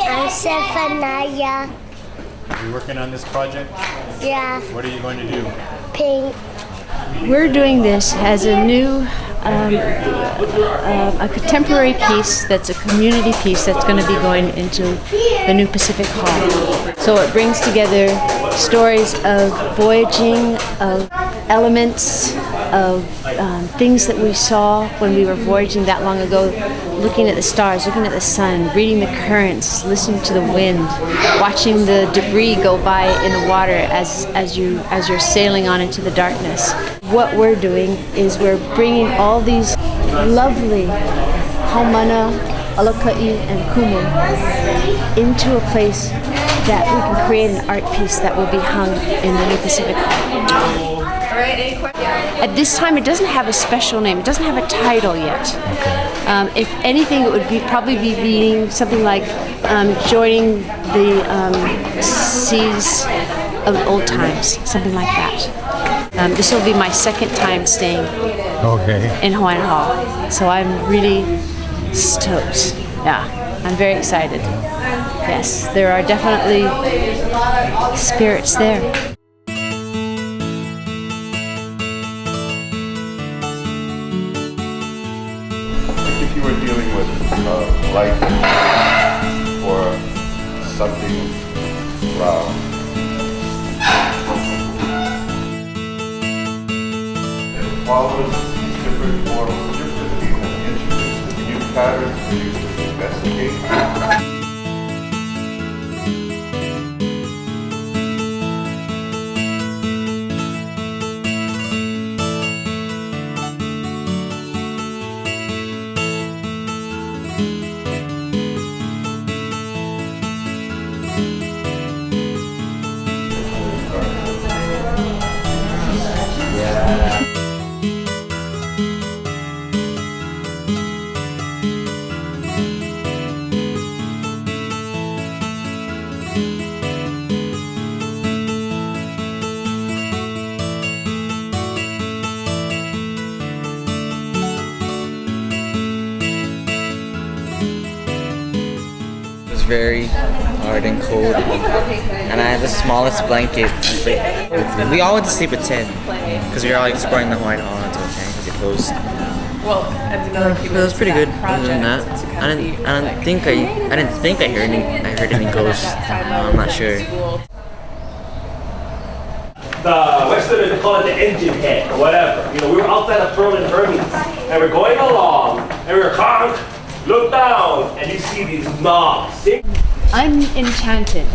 I'm Stephania. You working on this project? Yeah, What are you going to do? pink. We're doing this as a new, a contemporary piece that's a community piece that's going to be going into the new Pacific Hall. So it brings together stories of voyaging, of elements, of things that we saw when we were voyaging that long ago, looking at the stars, looking at the sun, reading the currents, listening to the wind, watching the debris go by in the water as you're sailing on into the darkness. What we're doing is we're bringing all these lovely Haumana, Alakai, and Kumu into a place that we can create an art piece that will be hung in the New Pacific Hall. At this time, it doesn't have a special name. It doesn't have a title yet. If anything, it would probably be being something like joining the seas of old times, something like that. This will be my second time staying in Hawaiian Hall, so I'm really stoked. Yeah, I'm very excited. Yes, there are definitely spirits there. If you were dealing with light or something it follows these different forms differently and introduces new patterns for you to investigate. Very hard and cold, and I had the smallest blanket. We all went to sleep at 10 because we were all exploring the Hawaiian Hall until 10 because it closed. But it was pretty good. Other than that, I didn't think I heard any ghosts. I'm not sure. The Westerners, they call it the engine head or whatever. You know, we were outside of Pearl and Hermes, and we're going along, and we were conk, look down, and you see these knobs. I'm enchanted.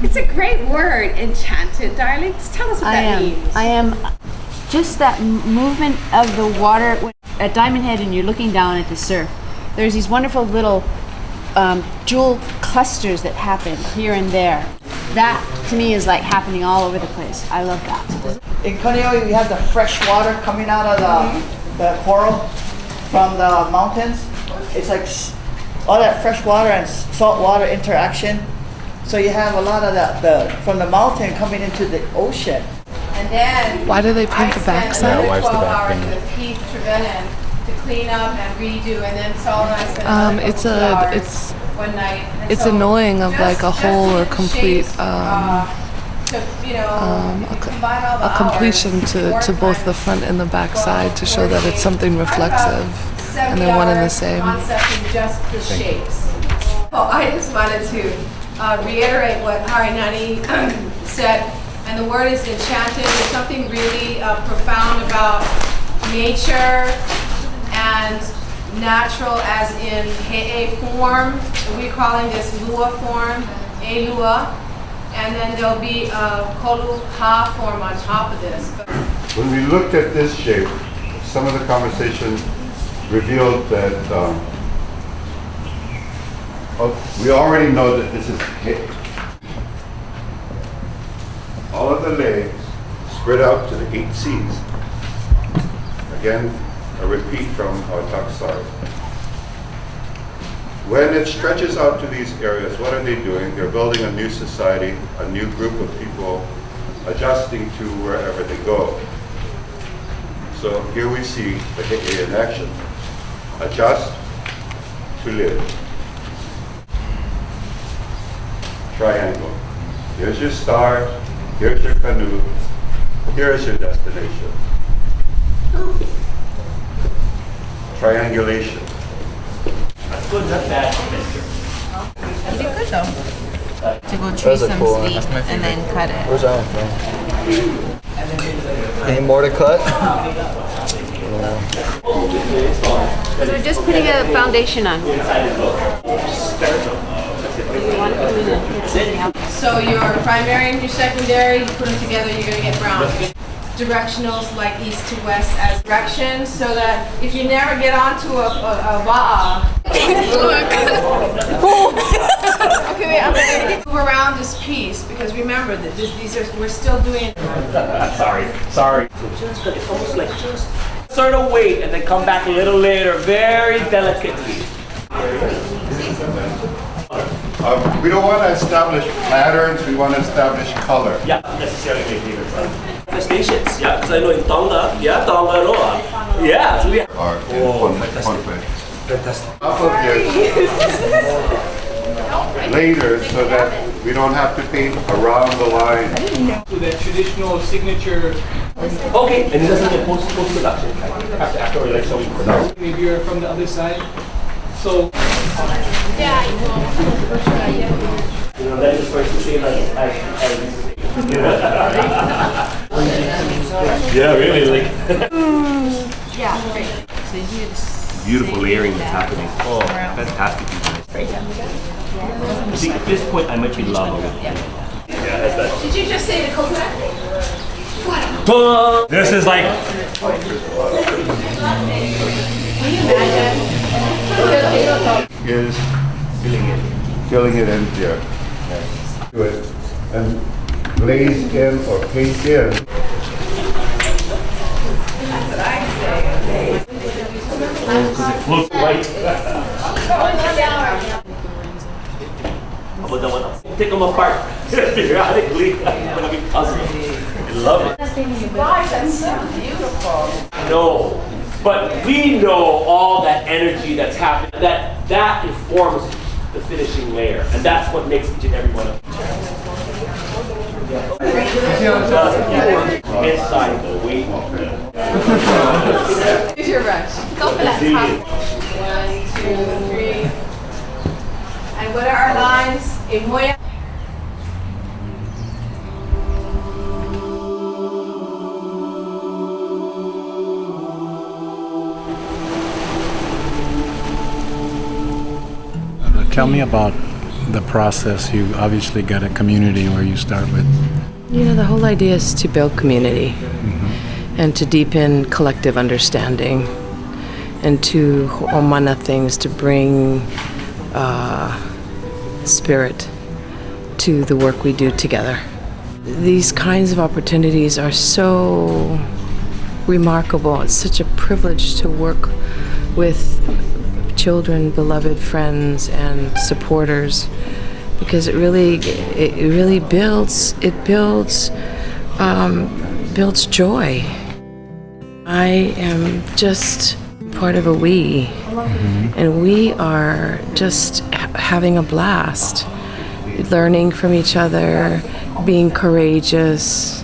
It's a great word, enchanted, darling. Just tell us what that means. I am. Just that movement of the water at Diamond Head, and you're looking down at the surf. There's these wonderful little jewel clusters that happen here and there. That to me is like happening all over the place. I love that. In Kaneohe, we have the fresh water coming out of the coral from the mountains. It's like all that fresh water and salt water interaction. So you have a lot of that from the mountain coming into the ocean. And then why do they paint the backside? Yeah, why is the back painted? With Keith Trevelyan to clean up and redo, and then Saul and I spent one night. And it's so annoying of like a whole or complete a completion to both the front and the back side to show that it's something reflexive and they're one and the same. Just the shapes. Well, I just wanted to reiterate what Harinani said, and the word is enchanted. There's something really profound about nature and natural, as in he'e form. We're calling this lua form, e lua, and then there'll be a kolu ha form on top of this. When we looked at this shape, some of the conversation revealed that we already know that this is he'e. All of the legs spread out to the 8 seas. Again, a repeat from our taksar. When it stretches out to these areas, what are they doing? They're building a new society, a new group of people, adjusting to wherever they go. So here we see the he'e in action. Adjust to live. triangle. Here's your star, here's your canoe, here's your destination. Triangulation. That's good, not bad. It'd be good though. To go tree some sleep and then cut it. Where's that from? Any more to cut? Because we're just putting a foundation on. So your primary and your secondary, you put them together, you're gonna get brown. Directionals like east to west as directions, so that if you never get onto a wa'a, okay, wait, I'm gonna move around this piece because remember that these are we're still doing. Sorry. So just it's almost like just sort of wait and then come back a little later, very delicately. We don't want to establish patterns, we want to establish color. Yeah, necessarily make difference. Manifestations, yeah, because I know in Tonga, yeah, Tonga, Roa. Yeah, so we have. Fantastic. Up of this later so that we don't have to paint around the line. So that traditional signature. Okay, and it doesn't get post-production. After like so. No. Maybe you're from the other side. So. Yeah, you know, that is the first to say like yeah, really, like. Yeah, great. So Beautiful layering that's happening. Oh, fantastic, you guys. See, at this point, I'm actually loving it. Yeah, that's that. Did you just say the coconut? This is like. Can you imagine? Is filling it in here. Do it and glaze in or paint in. That's what I say. Because it floats right. But then when I take them apart periodically, I'm gonna be puzzled. I love it. Gosh, that's so beautiful. No, but we know all that energy that's happening. That informs the finishing layer, and that's what makes each and every one of them. Inside the weight. Here's your brush. Go for that top. 1, 2, 3. And what are our lines? In Moya. Tell me about the process. You obviously got a community where you start with. You know, the whole idea is to build community and to deepen collective understanding and to Haumana things, to bring spirit to the work we do together. These kinds of opportunities are so remarkable. It's such a privilege to work with children, beloved friends, and supporters, because it really builds joy. I am just part of a we, and we are just having a blast, learning from each other, being courageous,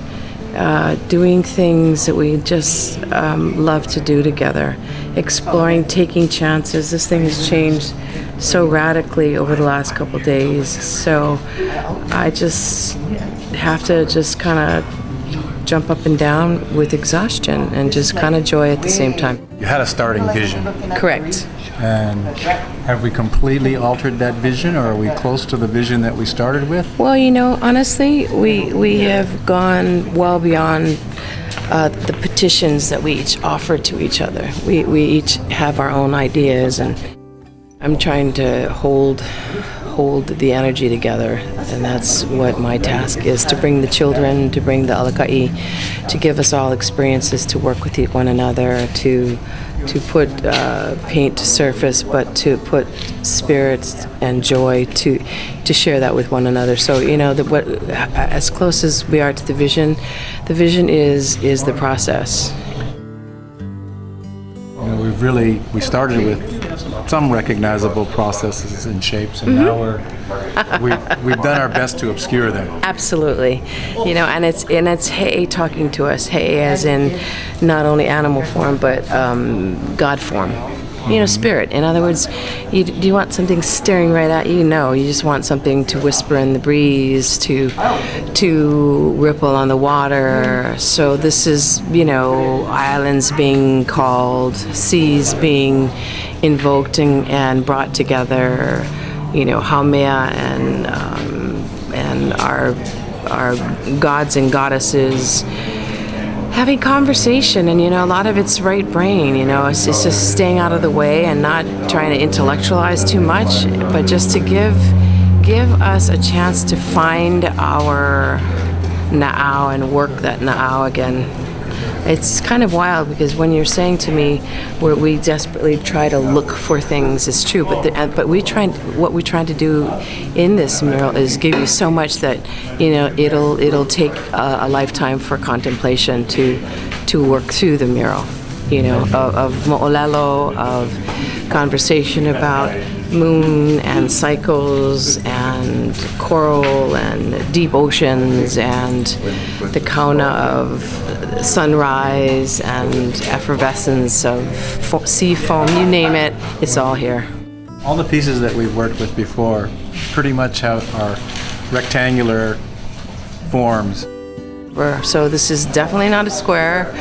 doing things that we just love to do together, exploring, taking chances. This thing has changed so radically over the last couple days, so I just have to just kind of jump up and down with exhaustion and just kind of joy at the same time. You had a starting vision. Correct. And have we completely altered that vision, or are we close to the vision that we started with? Well, you know, honestly, we have gone well beyond the petitions that we each offer to each other. We each have our own ideas, and I'm trying to hold the energy together, and that's what my task is, to bring the children, to bring the Alaka'i, to give us all experiences to work with one another, to put paint to surface, but to put spirits and joy to share that with one another. So, you know, as close as we are to the vision is the process. You know, we started with some recognizable processes and shapes, and now we've done our best to obscure them. Absolutely, and it's He'e talking to us. He'e as in not only animal form but God form. Spirit. In other words, do you want something staring right at you? No, you just want something to whisper in the breeze, to ripple on the water. So this is, islands being called, seas being invoked and brought together. Haumana and our gods and goddesses having conversation, and a lot of it's right brain. It's just staying out of the way and not trying to intellectualize too much, but just to give us a chance to find our na'au and work that na'au again. It's kind of wild, because when you're saying to me where we desperately try to look for things, it's true, but what we're trying to do in this mural is give you so much that it'll take a lifetime for contemplation to work through the mural, of mo'olelo, of conversation about moon and cycles and coral and deep oceans and the kauna of sunrise and effervescence of sea foam, you name it, it's all here. All the pieces that we've worked with before pretty much are rectangular forms. So this is definitely not a square,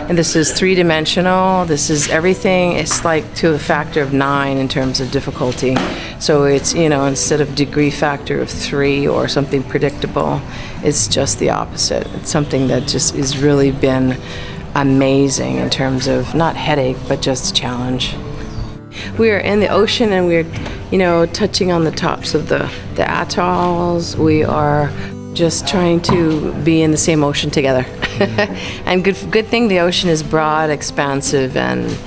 and this is three-dimensional. This is everything. It's like to a factor of 9 in terms of difficulty. So it's, instead of degree factor of 3 or something predictable, it's just the opposite. It's something that just has really been amazing in terms of not headache, but just challenge. We're in the ocean, and we're, touching on the tops of the atolls. We are just trying to be in the same ocean together. And good thing the ocean is broad, expansive, and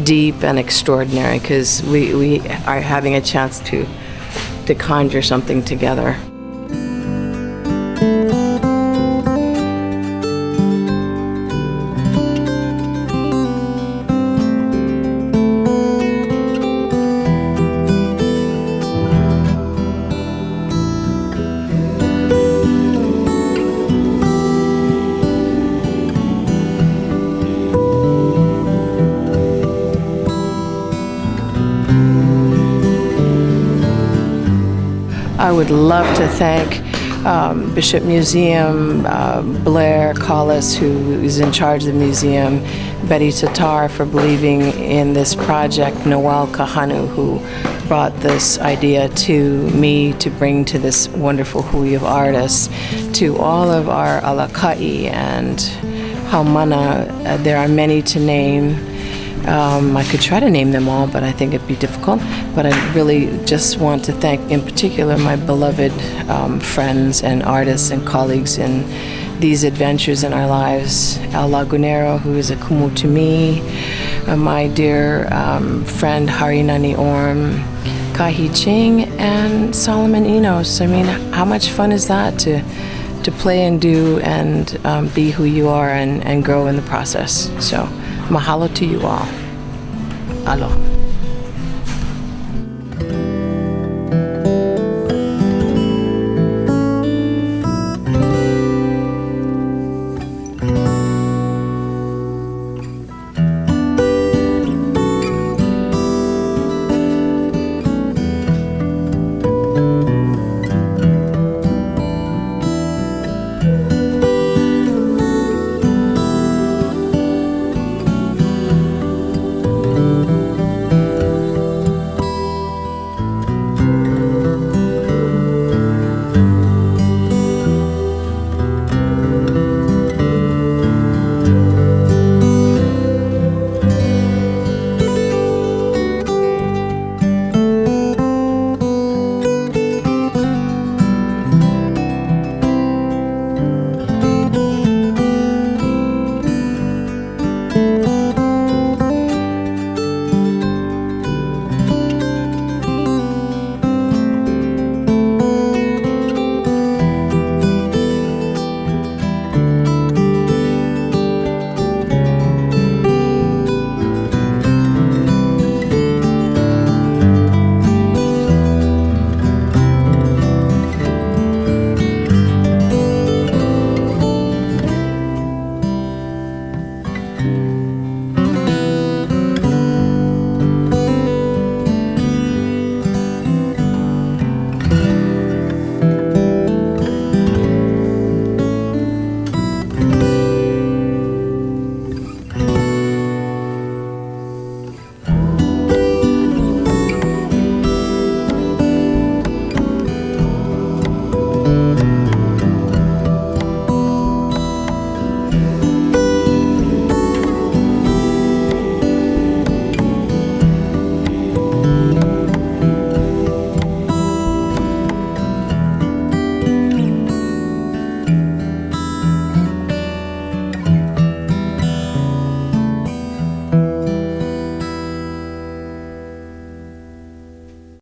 deep and extraordinary, because we are having a chance to conjure something together. I would love to thank Bishop Museum, Blair, Collis, who is in charge of the museum, Betty Tatar for believing in this project, Noelle, Kahanu, who brought this idea to me to bring to this wonderful hui of artists, to all of our Alaka'i and Haumana. There are many to name. I could try to name them all, but I think it'd be difficult. But I really just want to thank, in particular, my beloved friends and artists and colleagues in these adventures in our lives. El Lagunero, who is a Kumu to me, my dear friend Harinani Orm, Kahi Ching, and Solomon Enos. I mean, how much fun is that to play and do and be who you are and grow in the process. So mahalo to you all. Aloha.